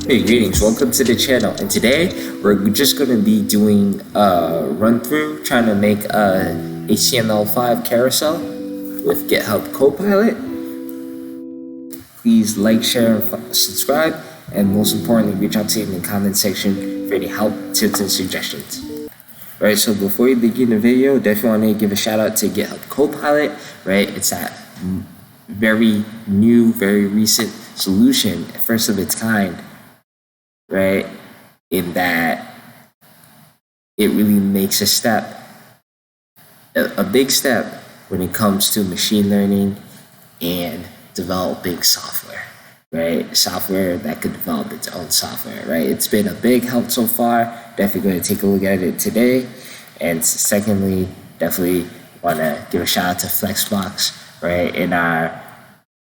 Hey, greetings, welcome to the channel, and today we're just going to be doing a run through trying to make a HTML5 carousel with GitHub Copilot. Please like, share, and subscribe, and most importantly, reach out to me in the comment section for any help, tips, and suggestions. Alright, so before we begin the video, definitely want to give a shout out to GitHub Copilot, right? It's that very new, very recent solution, first of its kind, right? In that it really makes a big step when it comes to machine learning and developing software, right? Software that could develop its own software, right? It's been a big help so far. Definitely going to take a look at it today. And secondly, definitely want to give a shout out to Flexbox, right? In our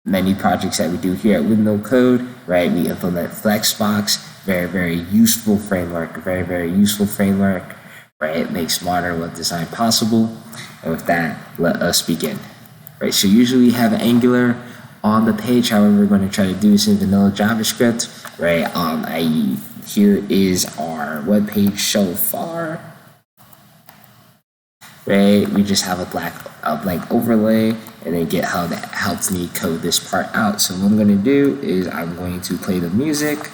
many projects that we do here at With No Code, right? We implement Flexbox, very useful framework, very useful framework, right? It makes modern web design possible. And with that, let us begin, right? So usually we have Angular on the page. However, we're going to try to do this in vanilla JavaScript, right? Here is our web page so far, right? We just have a blank overlay, and then GitHub helps me code this part out. So what I'm going to do is I'm going to play the music.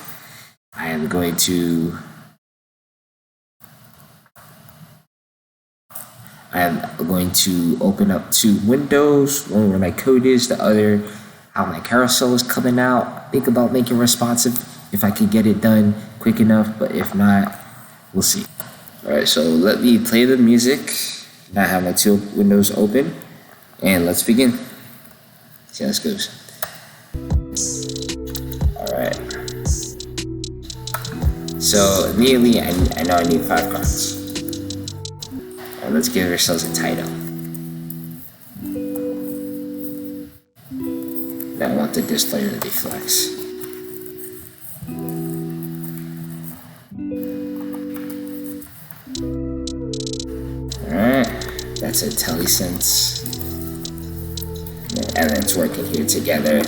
I am going to open up two windows, one where my code is, the other how my carousel is coming out. Think about making responsive if I could get it done quick enough, but if not, we'll see. All right, so let me play the music. Now I have my two windows open, and let's begin. See how this goes. All right. So immediately, I know I need 5 cards. All right, let's give ourselves a title. Then I want the display to be flex. Alright, that's IntelliSense. And it's working here together.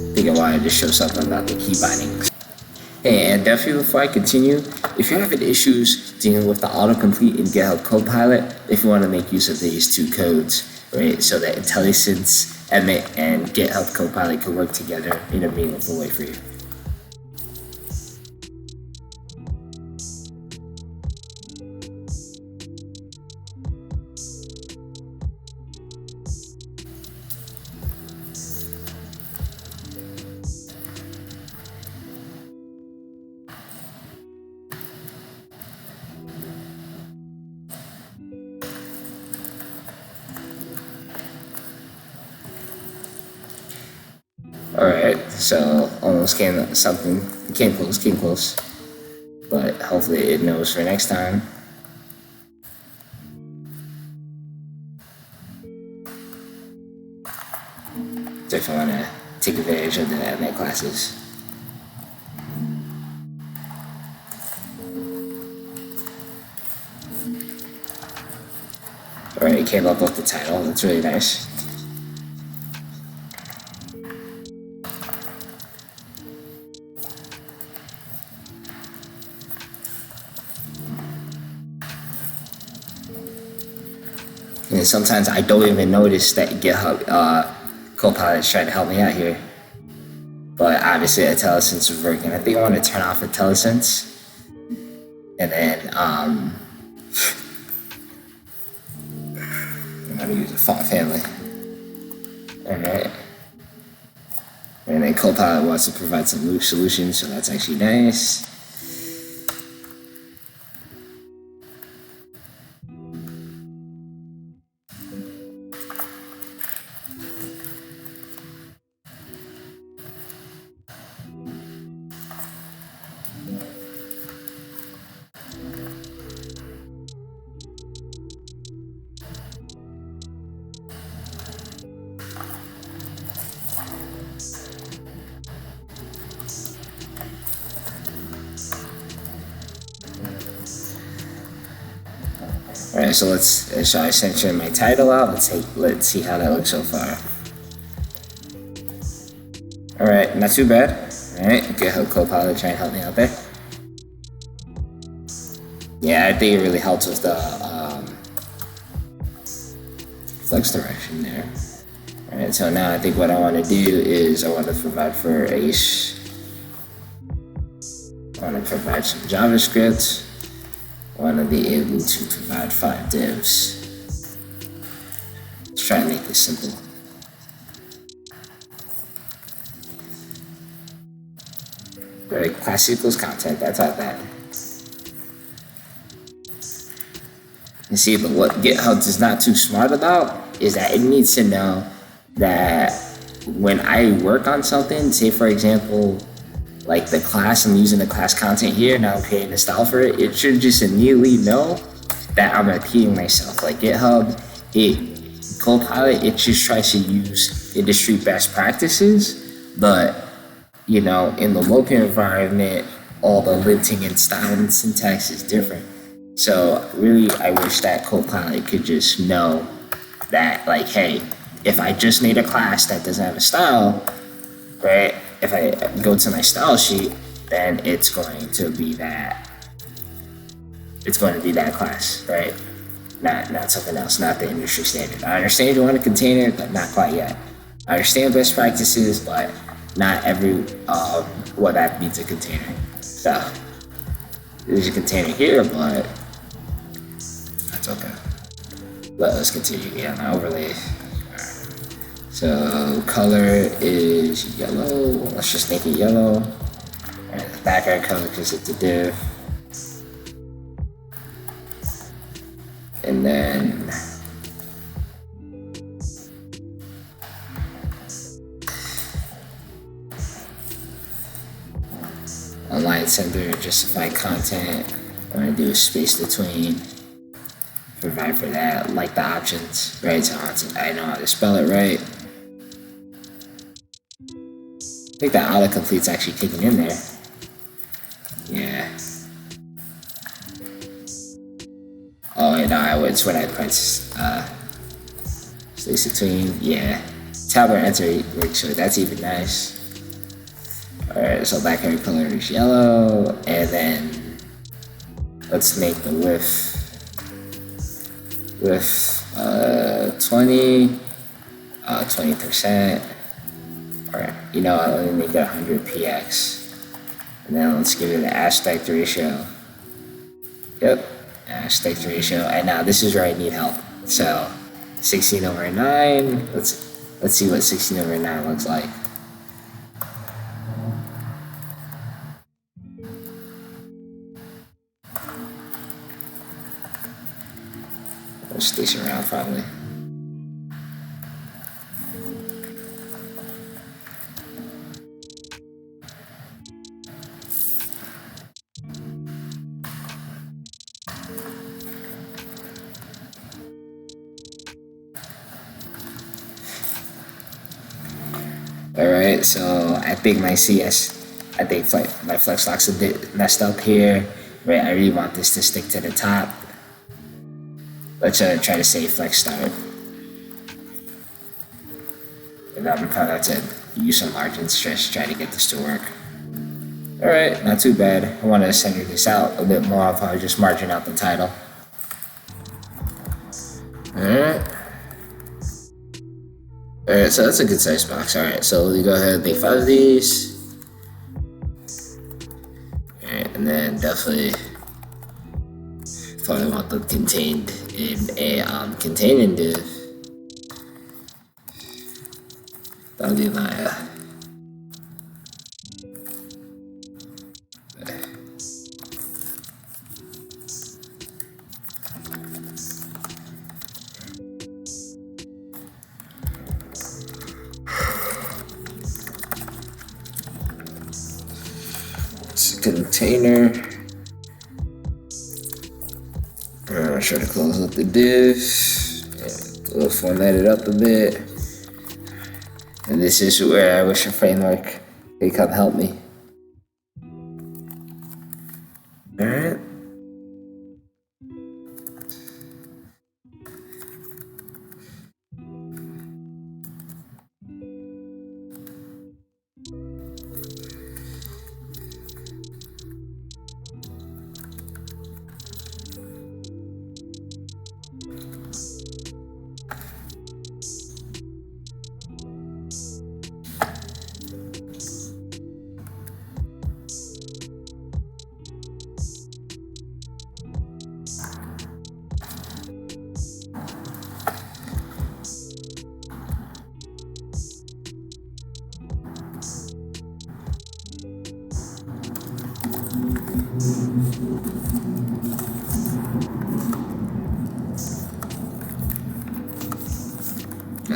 I think I wanted to show something about the key bindings. Hey, and definitely before I continue, if you're having issues dealing with the autocomplete in GitHub Copilot, if you want to make use of these two codes, right, so that IntelliSense and GitHub Copilot can work together in a meaningful way for you. Alright, so almost came close, but hopefully it knows for next time. Definitely want to take advantage of the net classes. Alright, it came up with the title, that's really nice. And sometimes I don't even notice that GitHub Copilot is trying to help me out here. But obviously IntelliSense is working. I think I want to turn off IntelliSense. And then I'm going to use a font family. Alright. And then Copilot wants to provide some loose solutions, so that's actually nice. Alright, so I censor my title out. Let's see how that looks so far. All right, not too bad. All right, GitHub Copilot trying to help me out there. Yeah, I think it really helps with the flex direction there. All right, so now I think what I want to do is I want to provide for I want to provide some JavaScript. I want to be able to provide 5 divs. Let's try and make this simple. Right, class equals content, that's how that. You see, but what GitHub is not too smart about is that it needs to know that when I work on something, say for example, like the class, I'm using the class content here, now I'm creating a style for it, it should just immediately know that I'm repeating myself. Like GitHub, Copilot, it just tries to use industry best practices, but you know, in the local environment, all the linting and style and syntax is different. So really, I wish that Copilot could just know that, like, hey, if I just made a class that doesn't have a style, right? If I go to my style sheet, then it's going to be that. It's going to be that class, right? Not something else, not the industry standard. I understand you want a container, but not quite yet. I understand best practices, but not every what that means a container. So there's a container here, but that's okay. Let's continue. Yeah, my overlay. So color is yellow. Let's just make it yellow. And the background color because it's a div. And then align center, justify content. I'm gonna do a space between. Provide for that, like the options, right? So I know how to spell it right. I think the autocomplete's actually kicking in there. Yeah. Oh wait, no, it's when I press space between. Yeah. Tab or enter, make sure that's even nice. Alright, so background color is yellow, and then let's make the width 20%. Alright, you know what, let me make it 100 px. And then let's give it an aspect ratio. Yep, aspect ratio. And now this is where I need help. So 16/9. Let's see what 16/9 looks like. We'll station around probably. Alright, so I think my my flex lock's a bit messed up here. Right, I really want this to stick to the top. Let's try to save flex start. And I'm probably have to use some margin stretch to try to get this to work. Alright, not too bad. I want to center this out a bit more. I'll probably just margin out the title. Alright. Alright, so that's a good size box. Alright, so we go ahead and make 5 of these. Alright, and then definitely probably want them contained in a containing div. That'll be my container. Try to close up the div. We'll format it up a bit. And this is where I wish a framework could come help me. Alright.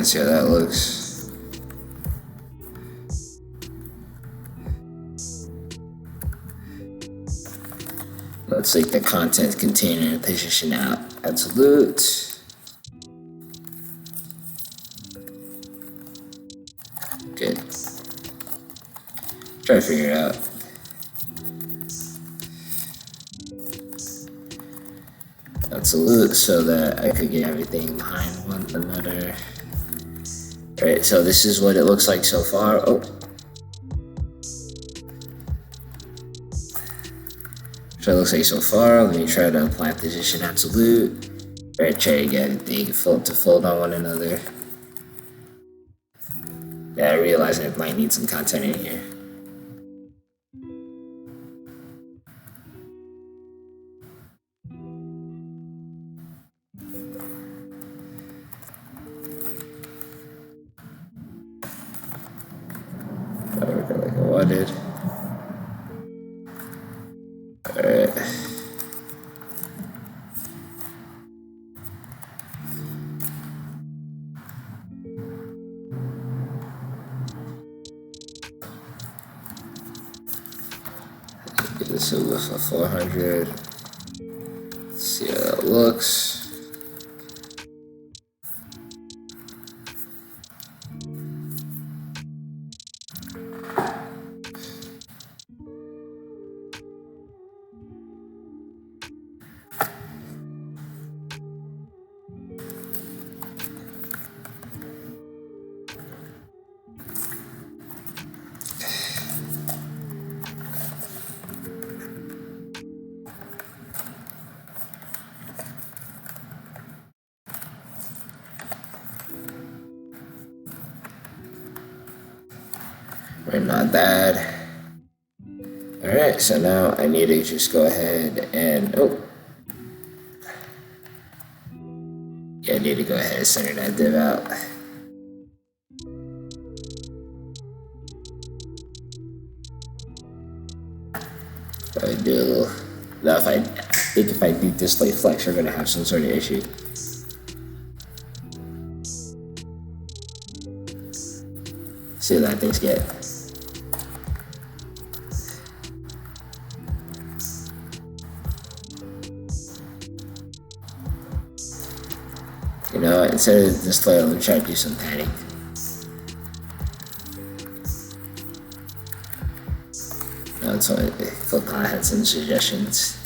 Let's see how that looks. Let's take the content container and position out absolute. Good. Try to figure it out. Absolute, so that I could get everything behind one another. Alright, so this is what it looks like so far. Oh. So it looks like so far. Let me try to apply position absolute. Alright, try to get everything to fold on one another. Yeah, I realize I might need some content in here. Like I wanted. Alright. Get this over for 400. See how that looks. Right, not bad. Alright, so now I need to just go ahead and, yeah, I need to go ahead and center that div out. Probably do a little, now I think if I do display flex, we're gonna have some sort of issue. See what that thing's get. You know, instead of display, I'm gonna try to do some padding. That's why Copilot had some suggestions.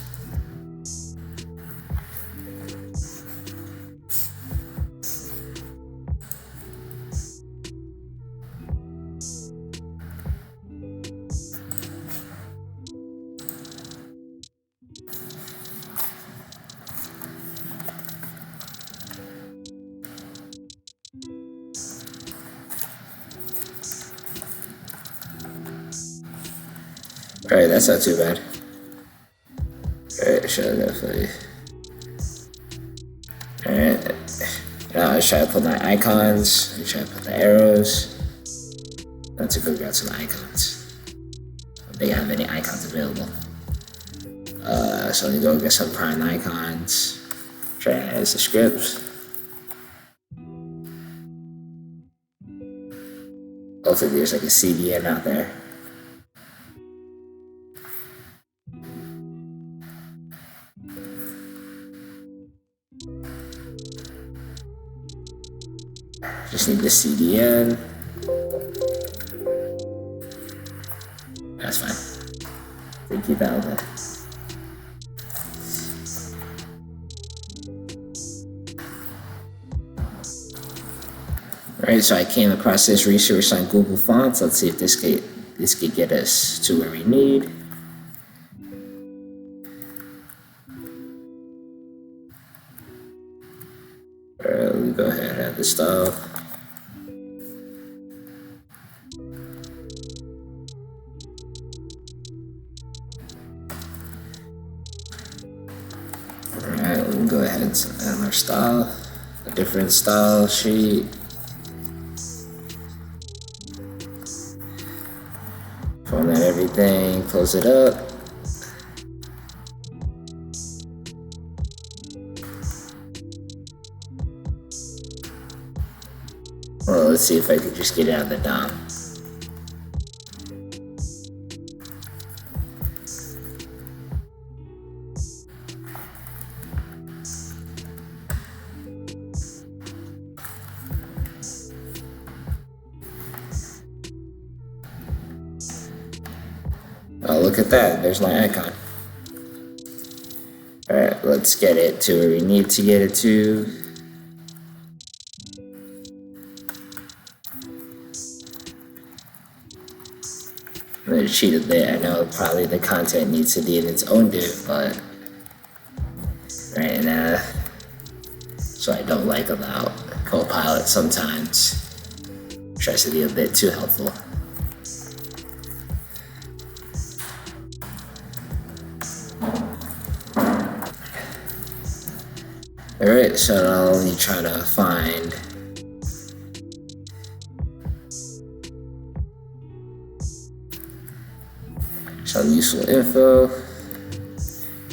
Alright, that's not too bad. Alright, should definitely. Alright. Now let's try to put my icons. Let's try to put the arrows. Let's figure out some icons. I don't think I have any icons available. So let me go get some prime icons. Try to add the scripts. Hopefully there's like a CDN out there. Just need the CDN. That's fine. We keep that open. Alright, so I came across this resource on Google Fonts. Let's see if this could get us to where we need. Alright, let me go ahead and add the style. Alright, we can go ahead and add our style, a different style sheet. Format everything, close it up. let's see if I can just get it on the DOM. Oh, look at that, there's my icon. Alright, let's get it to where we need to get it to. I'm gonna cheat a bit. I know probably the content needs to be in its own div, but right now, so I don't like about Copilot sometimes. Tries to be a bit too helpful. Alright, so now let me try to find some useful info.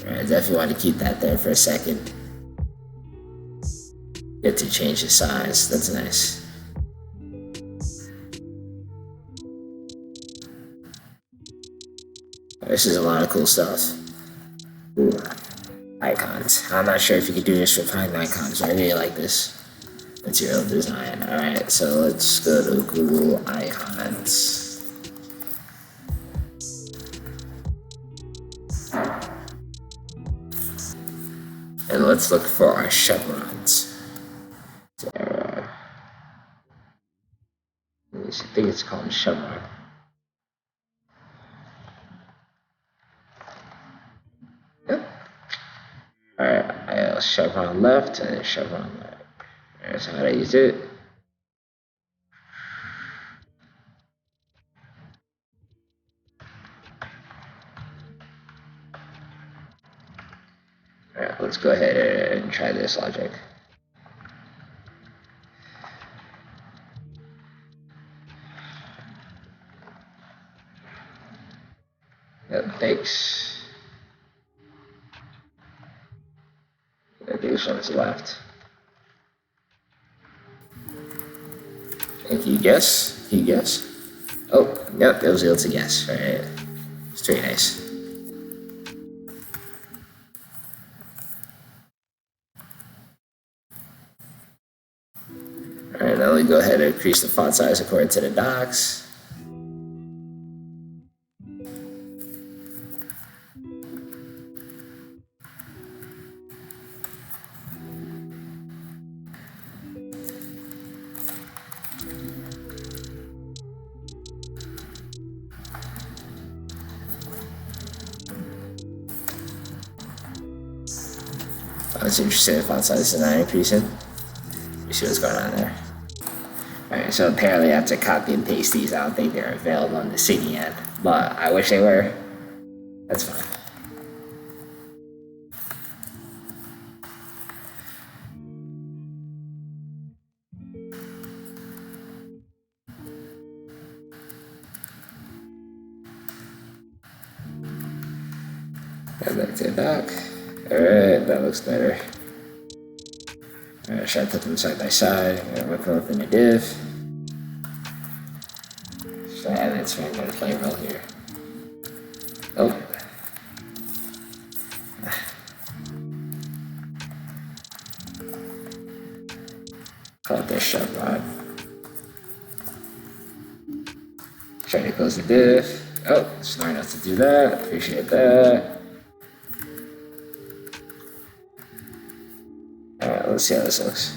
Alright, definitely want to keep that there for a second. Get to change the size, that's nice. This is a lot of cool stuff. Ooh. Icons. I'm not sure if you could do this for finding icons, but I really like this material design. Alright, so let's go to Google Icons. And let's look for our chevrons. I think it's called chevron. Alright, I have chevron left and then chevron right. That's how I use it. Alright, let's go ahead and try this logic. Yep, thanks. This one's left. And can you guess? Can you guess? Oh, yep, it was able to guess. Alright. It's very nice. Alright, now we go ahead and increase the font size according to the docs. I was interested in font size is not increasing. Let me see what's going on there. Alright, so apparently I have to copy and paste these. I don't think they're available on the city yet, but I wish they were. That's fine. Go back to the dock. Alright, that looks better. Alright, should I put them side by side? I'm gonna whip them up in a div. So yeah, that's going to play a role here. Oh. Call it this chevron. Try to close the div. Oh, smart enough to do that. Appreciate that. Alright, let's see how this looks.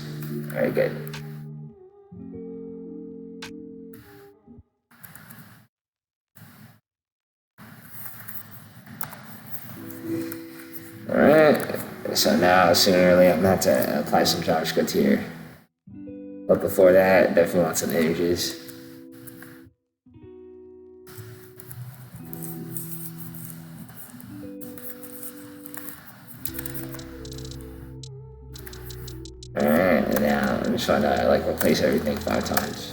Alright, good. Alright, so now sooner or later I'm going to have to apply some JavaScript here. But before that, definitely want some images. Alright, and now I'm just trying to like replace everything 5 times.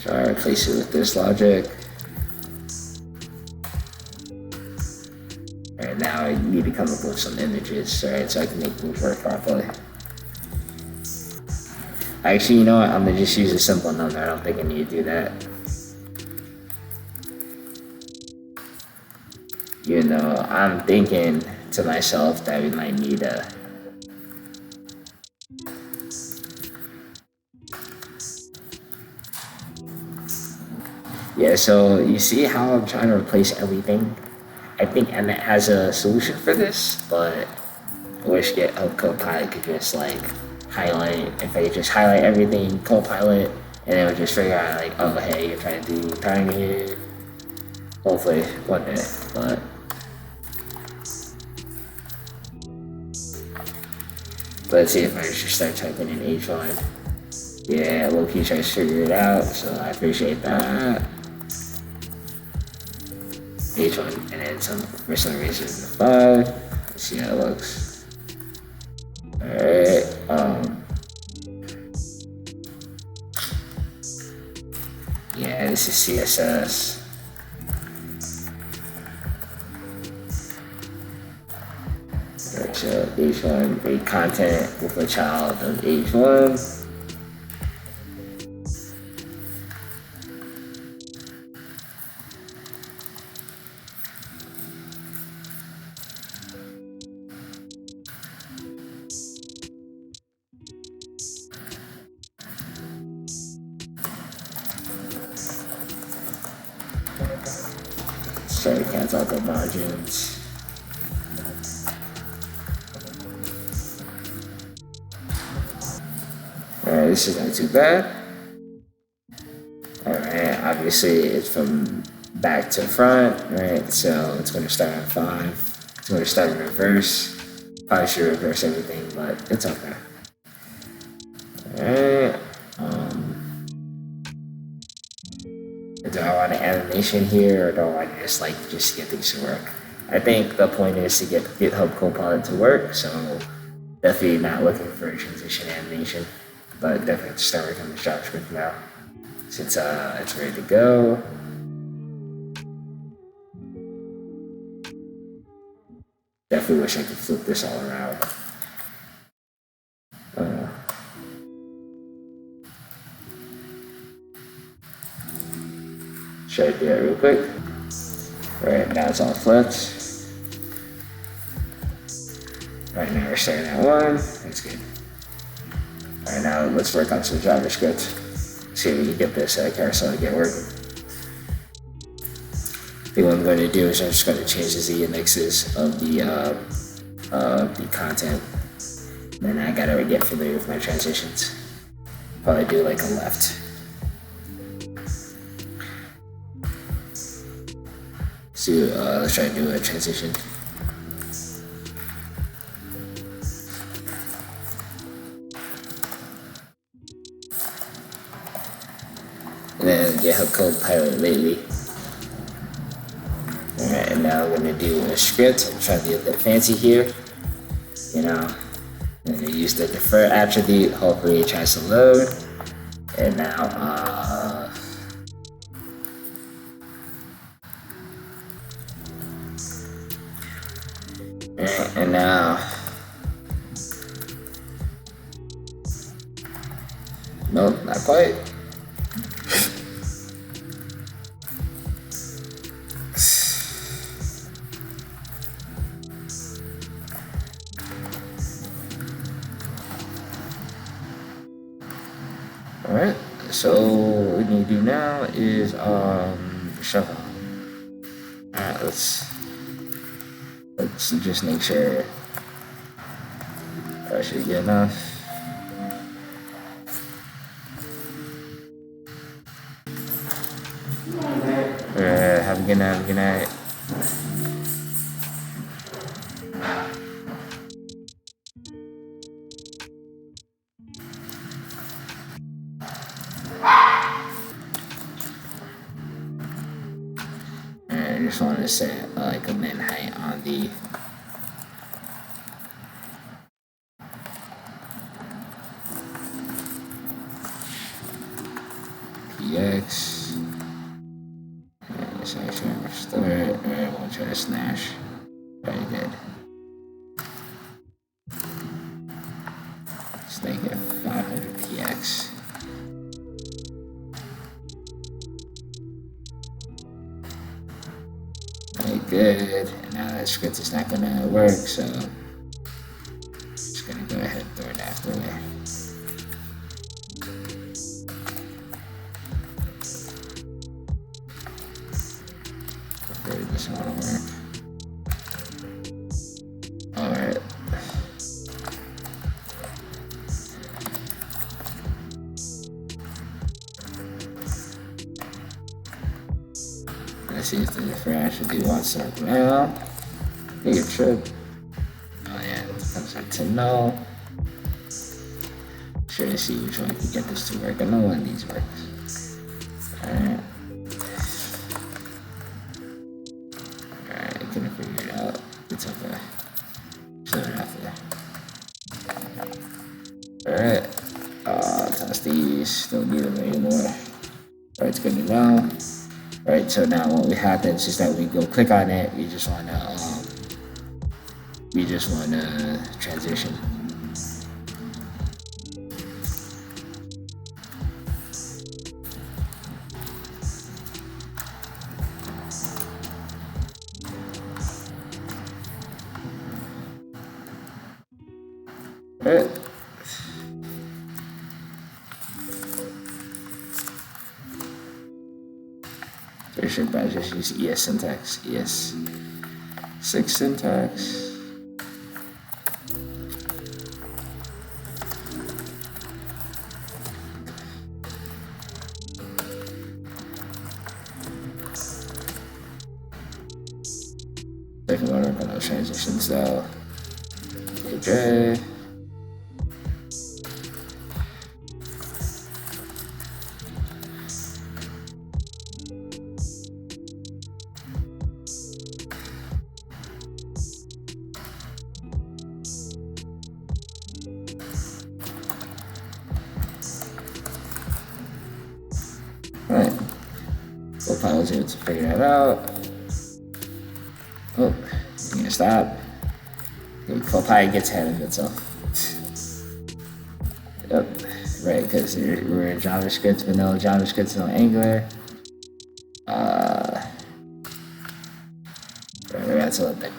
So I replace it with this logic. Right now I need to come up with some images, right, so I can make things work properly. Actually, you know what? I'm gonna just use a simple number. I don't think I need to do that. You know, I'm thinking to myself that we might need a. Yeah, so you see how I'm trying to replace everything? I think Emmet has a solution for this, but I wish Copilot could just like highlight, if I could just highlight everything in Copilot, and then would just figure out like, oh hey, you're trying to do targeting. Hopefully one day, but let's see if I just start typing in H1. Yeah, low-key trying to figure it out, so I appreciate that. H1, and then for some reason the 5. Let's see how it looks. Alright, yeah, this is CSS. Alright, so H1, create content with a child of H1. Sorry, can't talk about margins. Alright, this is not too bad. Alright, obviously it's from back to front, right? So it's gonna start on 5. It's gonna start in reverse. Probably should reverse everything, but it's okay. Alright. Do I want an animation here, or do I want to just get things to work? I think the point is to get GitHub Copilot to work, so definitely not looking for a transition animation, but definitely have to start working on the JavaScript now, since it's ready to go. Definitely wish I could flip this all around. Should I do that real quick? Alright, now it's all flipped. Alright, now we're starting at 1. That's good. Alright, now let's work on some JavaScript. See if we can get this carousel to get working. I think what I'm going to do is I'm just going to change the Z indexes of the content. Then I gotta get familiar with my transitions. Probably do like a left. So let's try to do a transition. And then GitHub Copilot lately. Alright, and now we're gonna do a script. I'm trying to be a bit fancy here. You know, I'm gonna use the defer attribute. Hopefully it tries to load. And now, and now, nope, not quite. Alright, so what we need to do now is shuffle. Alright, let's just make sure that should be good enough. Alright, have a good night, have a good night. I just want to set like a min height on the PX. And so I try to restore it. Alright, we'll try to snash. Very good. Let's make it 500 px. Very good. And now that script is not gonna work, so I'm just gonna go ahead and throw it after there. Hopefully this one will work. Alright. Let's see if the refresh should do one circle now. I think it should. Oh yeah, it comes back to null. Try to see which one can get this to work. I know one of these works. Alright. Alright, I couldn't figure it out. It's okay. Show it after. Alright. Test these. Don't need them anymore. Alright, it's good to know. Alright, so now what happens is that we go click on it. We just wanna transition. Alright. Pretty sure I just use ES syntax. ES6 syntax. If you want to work on those transitions though. Okay. Alright. Copilot's able to figure that out. Oh, you gonna stop? Copilot gets ahead of itself. Yep. Right, because we're in JavaScript, vanilla JavaScript, no Angular. We're going to let the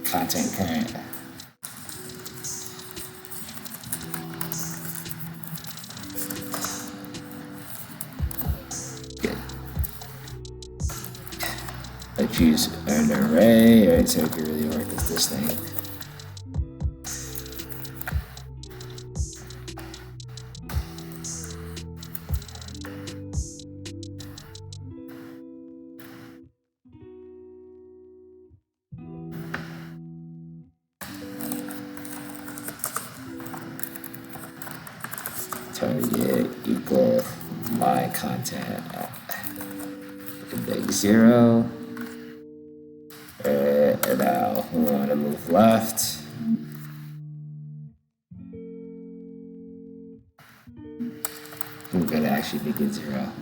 content current. Good. I choose an array. Alright, so we can really work with this thing. Target equal my content. Big 0. And now we want to move left. We're going to actually make it 0.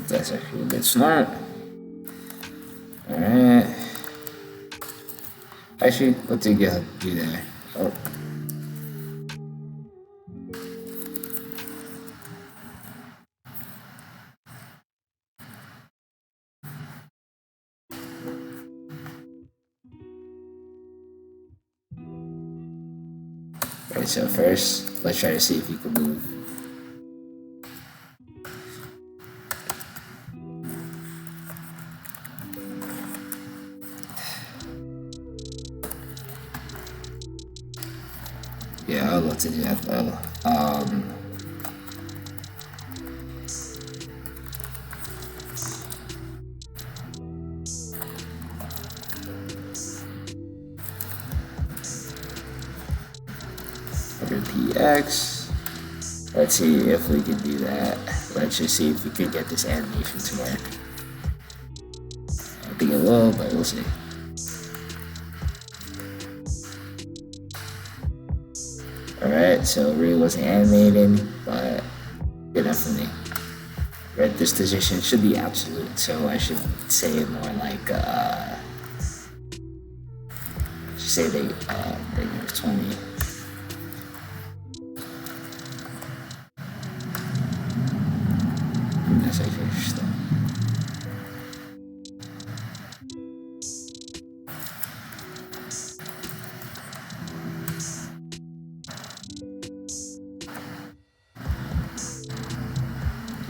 That's actually a bit smart. Alright. Actually, what did you do there? Oh. Alright, so first, let's try to see if you can move. Yeah, I'd love to do that though. 100px. Let's see if we can do that. Let's just see if we can get this animation to work. I think it will, but we'll see. Alright, so it really wasn't animating, but good enough for me. Right, this position should be absolute, so I should say more like, say they were 20. That's actually interesting.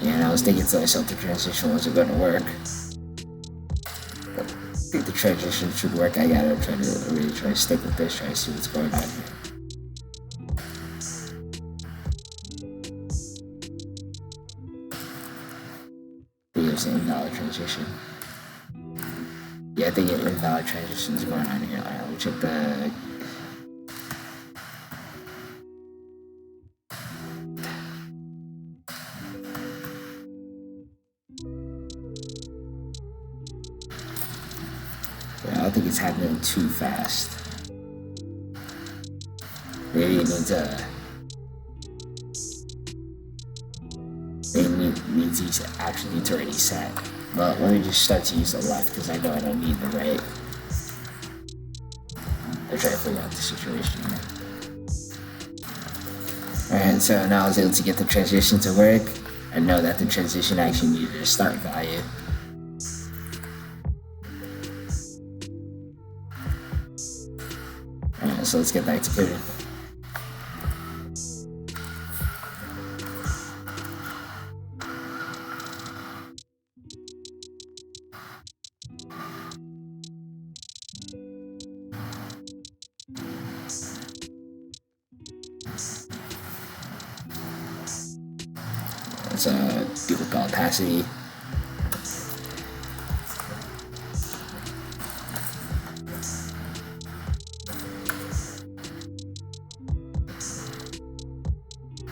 Yeah, and I was thinking to myself the transition wasn't going to work. But I think the transition should work. I gotta really try to stick with this, try to see what's going on here. I think it was an invalid transition. Yeah, I think an invalid transition is going on here. Alright, let me check the. I don't think it's happening too fast. Maybe it needs these actually need to already set. But let me just start to use the left because I know I don't need the right. I'll try to figure out the situation here. Alright, so now I was able to get the transition to work. I know that the transition actually needed a start value. Alright, so let's get back to coding. Let's do the opacity.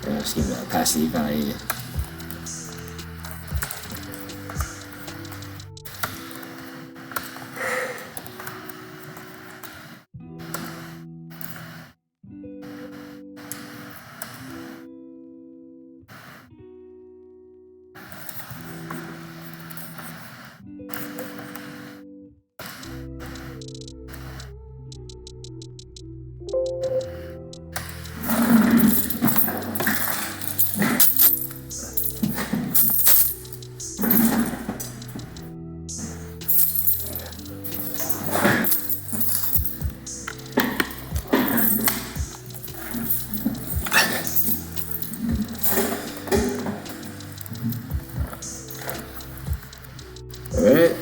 Let's give it an opacity value. Alright.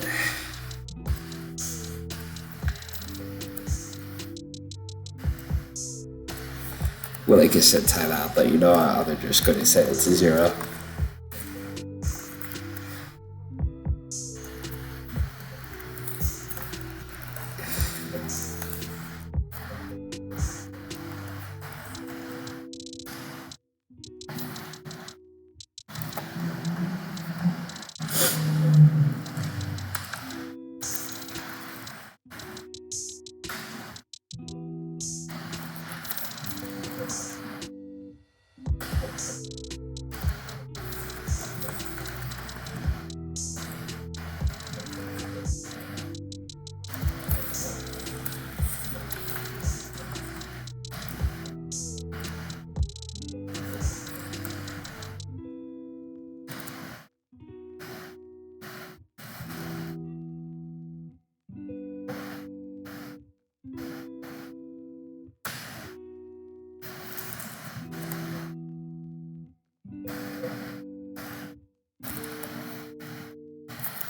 Well, I can set timeout, but you know how they're just going to set it to 0.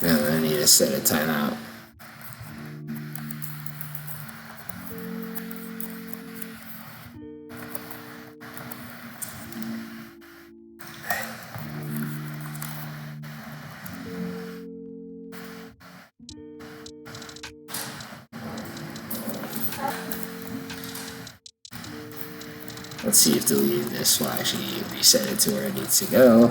Now I need to set a timeout. Let's see if deleting this will actually reset it to where it needs to go.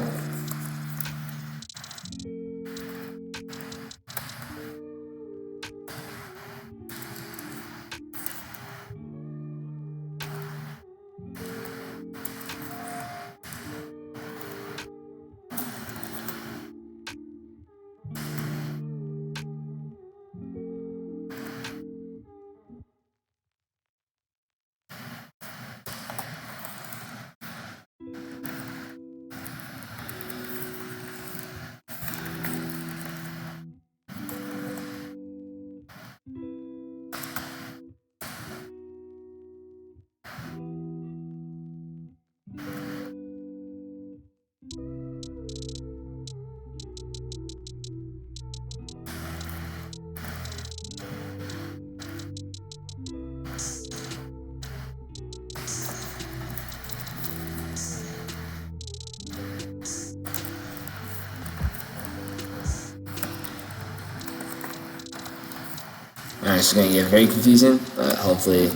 It's going to get very confusing, but hopefully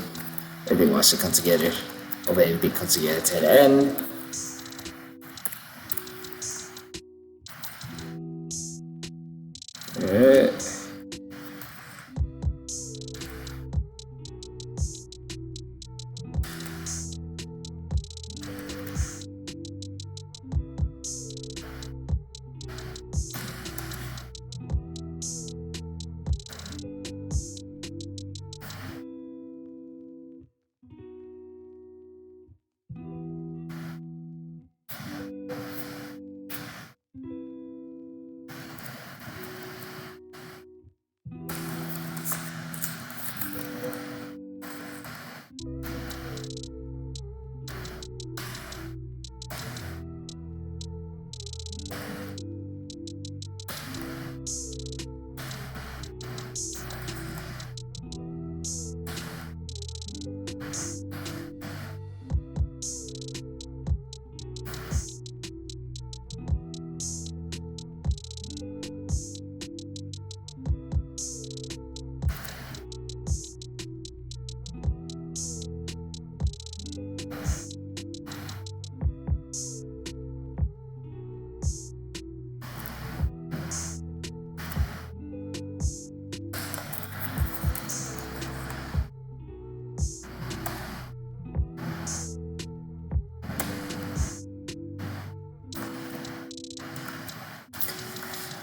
everything wants to come together. Hopefully everything comes together to the end. Alright.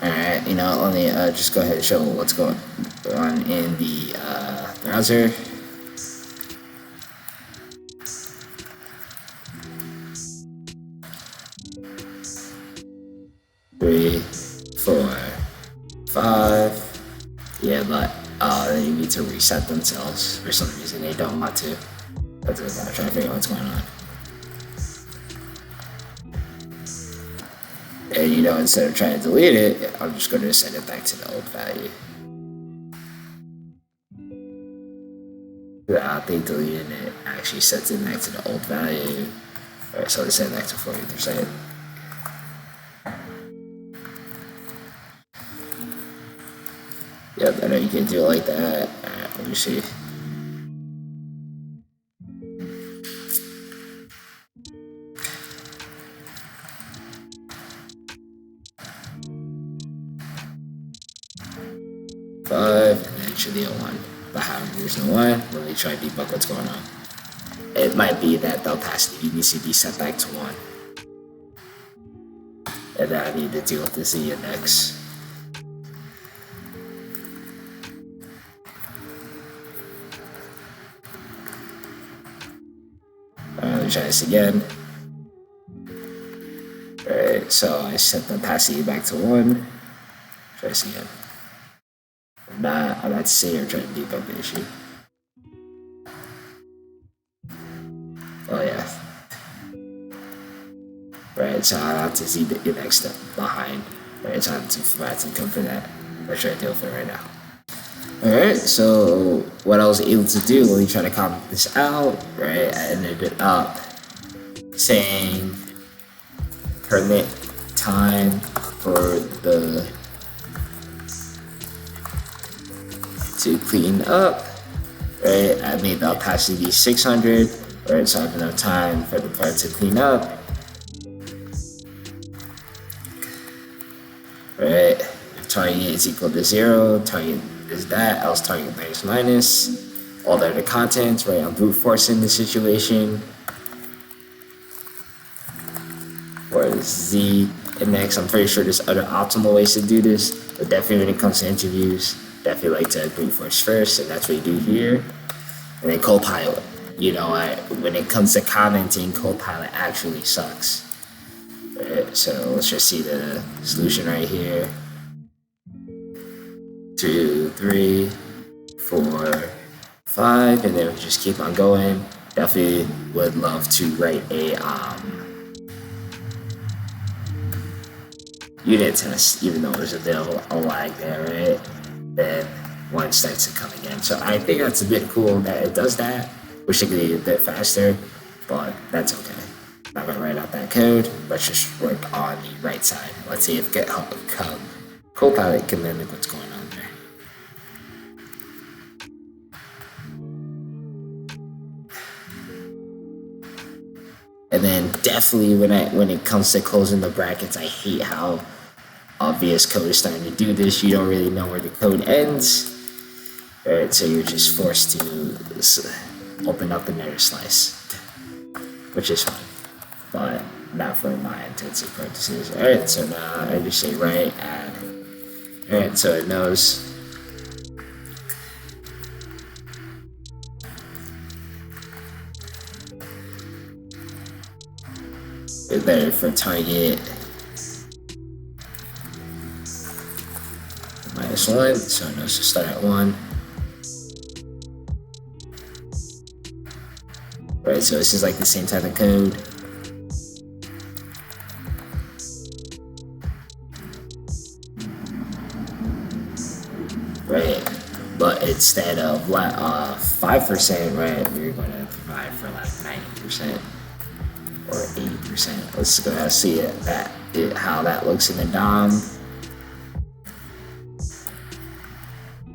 Alright, let me just go ahead and show what's going on in the browser. Three, 4, 5. Yeah, but they need to reset themselves for some reason. They don't want to. That's what I'm gonna try to figure out what's going on. And instead of trying to delete it, I'm just going to send it back to the old value. I think deleting it actually sets it back to the old value. Alright, so let's set it back to 40%. Yep, I know you can do it like that. Alright, let me see. And then it should be a 1. But however, there's no 1. Let me try to debug what's going on. It might be that the opacity needs to be set back to 1. And then I need to deal with the Z index. Let me try this again. Alright, so I set the opacity back to 1. Try this again. I'm not saying or trying to debug the issue. Oh yeah. Right, so I have to see the index behind. Right, so I have to provide some code for that. I'm trying to deal with it right now. Alright, so what I was able to do when we try to comment this out, right, I ended up saying permit time for the to clean up, right? I made the opacity 600, Right, so I have enough time for the part to clean up. Right, if target is equal to 0, target is that, else target minus. All the other contents, right? I'm brute forcing the situation. Or Z index. I'm pretty sure there's other optimal ways to do this, but definitely when it comes to interviews, definitely like to brute force first, and that's what you do here. And then Copilot. You know, when it comes to commenting, Copilot actually sucks. Right, so let's just see the solution right here. 2, 3, 4, 5, and then we just keep on going. Definitely would love to write a unit test, even though there's a lag there, right? Then one starts to come again. So I think that's a bit cool that it does that. Wish it could be a bit faster, but that's okay. I'm not gonna write out that code. Let's just work on the right side. Let's see if Copilot can mimic what's going on there. And then definitely when it comes to closing the brackets, I hate how obvious code is starting to do this. You don't really know where the code ends. Alright, so you're just forced to open up another slice, which is fine, but not for my intensive purposes. Alright, so now I just say write add. Alright, so it knows. It's better for target -1, so it knows to start at 1. Right, so this is like the same type of code. Right, but instead of 5%, right, we're going to provide for like 90% or 80%. Let's go ahead and see how that looks in the DOM.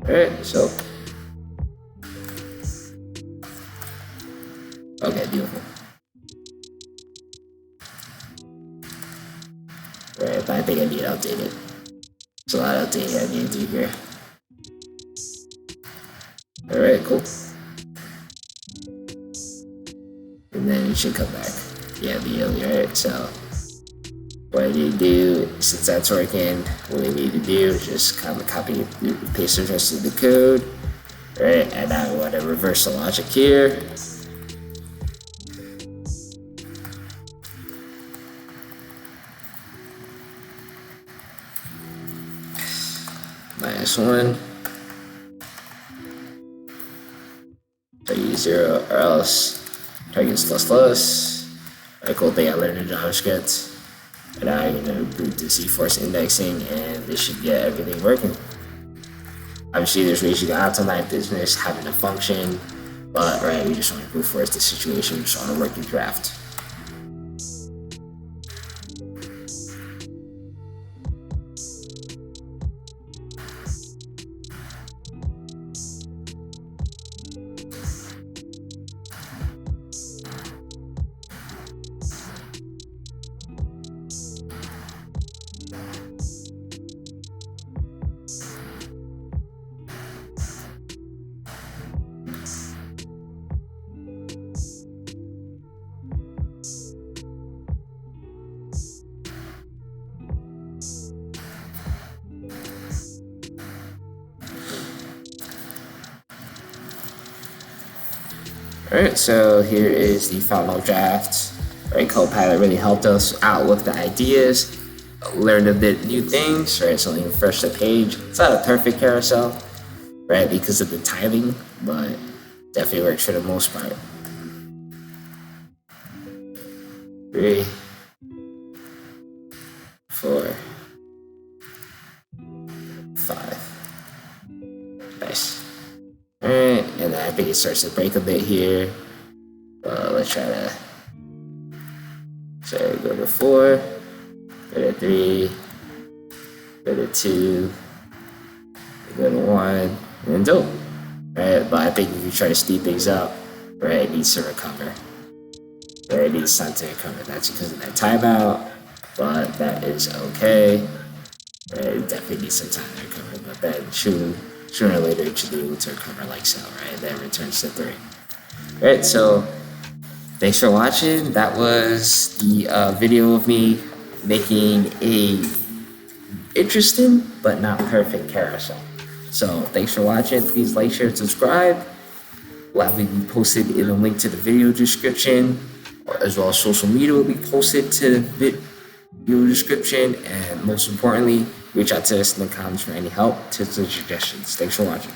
Alright, so okay, beautiful. Right, but I think I need to update it. There's a lot of updating I need to do here. Alright, cool. And then it should come back. Yeah, immediately, right? So what I need to do, since that's working, what we need to do is just kind of copy and paste the rest of the code. Right, and now we want to reverse the logic here. -1. Target 0 or else target's ++. A cool thing I learned in JavaScript. And now I'm gonna boot the C-force indexing, and this should get everything working. Obviously, there's ways you can optimize business, having a function, but right, we just want to brute force the situation, just on a working draft. Alright, so here is the final draft. Right, Copilot really helped us out with the ideas, learned a bit new things, right? So when you refresh the page, it's not a perfect carousel, right, because of the timing, but definitely works for the most part. 3, 4, 5. Nice. Alright, and then I think it starts to break a bit here. Let's try to go to 4, go to 3, go to 2, go to 1, and then dope. Right, but I think if you try to speed things up, right, it needs to recover. Right, it needs time to recover. That's because of that timeout, but that is okay. Right, it definitely needs some time to recover, but then sooner or later it should be able to recover like so, right? Then returns to 3. Right, so thanks for watching. That was the video of me making a interesting but not perfect carousel. So thanks for watching. Please like, share, and subscribe. Will be posted in the link to the video description, as well as social media will be posted to the video description. And most importantly, reach out to us in the comments for any help, tips, and suggestions. Thanks for watching.